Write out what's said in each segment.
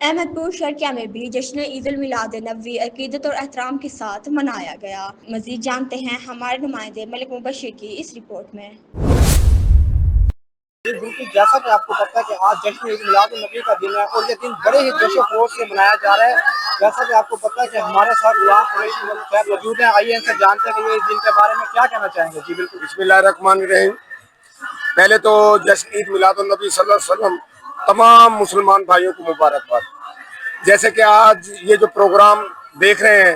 احمد پور شرقیہ میں بھی جشن عید المیلاد النبوی عقیدت اور احترام کے ساتھ منایا گیا۔ مزید جانتے ہیں ہمارے نمائندے ملک مبشر کی اس رپورٹ میں۔ بالکل، جیسا کہ آپ کو پتہ ہے کہ آج جشن عید میلاد النبی کا دن ہے اور یہ دن بڑے ہی جوش و خروش سے منایا جا رہا ہے۔ جیسا کہ آپ کو پتہ ہے کہ ہمارے ساتھ صاحب موجود ہیں، آئیے ان سے جانتے ہیں کہ یہ اس دن کے بارے میں کیا کہنا چاہیں گے۔ جی بالکل، بسم اللہ الرحمن الرحیم۔ پہلے تو جشن عید میلاد النبی صلی اللہ علیہ وسلم تمام مسلمان بھائیوں کو مبارکباد۔ جیسے کہ آج یہ جو پروگرام دیکھ رہے ہیں،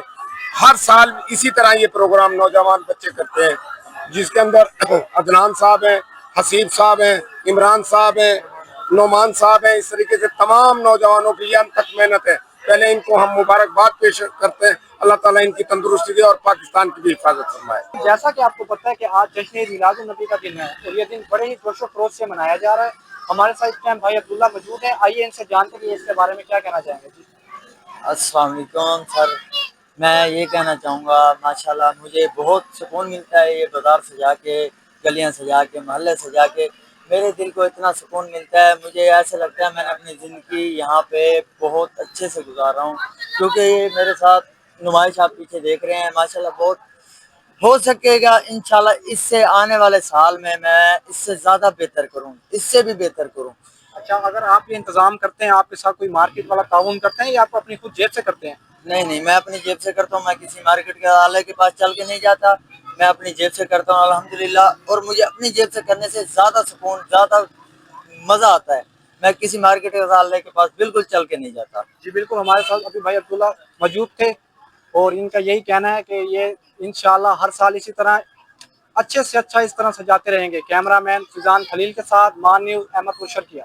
ہر سال اسی طرح یہ پروگرام نوجوان بچے کرتے ہیں، جس کے اندر عدنان صاحب ہیں، حسیب صاحب ہیں، عمران صاحب ہیں، نعمان صاحب ہیں۔ اس طریقے سے تمام نوجوانوں کی یہ انتھک محنت ہے۔ پہلے ان کو ہم مبارکباد پیش کرتے ہیں، اللہ تعالیٰ ان کی تندرستی دے اور پاکستان کی بھی حفاظت فرمائے۔ جیسا کہ آپ کو پتہ ہے کہ آج جشن عید میلاد النبی کا دن ہے اور یہ دن بڑے ہی جوش و خروش سے منایا جا رہا ہے۔ ہمارے ساتھ اس ٹائم بھائی عبداللہ موجود ہیں، آئیے ان سے جانتے ہیں کہ اس کے بارے میں کیا کہنا چاہیں گے۔ جی السلام علیکم سر، میں یہ کہنا چاہوں گا ماشاءاللہ مجھے بہت سکون ملتا ہے یہ بازار سجا کے، گلیاں سجا کے، محلے سجا کے، میرے دل کو اتنا سکون ملتا ہے، مجھے ایسا لگتا ہے میں نے اپنی زندگی یہاں پہ بہت اچھے سے گزار رہا ہوں، کیونکہ یہ میرے ساتھ نمائش آپ پیچھے دیکھ رہے ہیں ماشاءاللہ بہت ہو سکے گا انشاءاللہ اس سے آنے والے سال میں اس سے زیادہ بہتر کروں، اس سے بھی بہتر کروں۔ اچھا، اگر آپ یہ انتظام کرتے ہیں، آپ کے ساتھ کوئی مارکیٹ والا تعاون کرتے ہیں یا آپ اپنی خود جیب سے کرتے ہیں؟ نہیں، میں اپنی جیب سے کرتا ہوں، میں کسی مارکیٹ کے والے کے پاس چل کے نہیں جاتا، میں اپنی جیب سے کرتا ہوں الحمدللہ، اور مجھے اپنی جیب سے کرنے سے زیادہ سکون، زیادہ مزہ آتا ہے، میں کسی مارکیٹ کے والے کے پاس بالکل چل کے نہیں جاتا۔ جی بالکل، ہمارے ساتھ ابھی بھائی عبداللہ موجود تھے اور ان کا یہی کہنا ہے کہ یہ انشاءاللہ ہر سال اسی طرح اچھے سے اچھا اس طرح سجاتے رہیں گے۔ کیمرہ مین فیضان خلیل کے ساتھ مان نیوز، احمد پور شرقیہ۔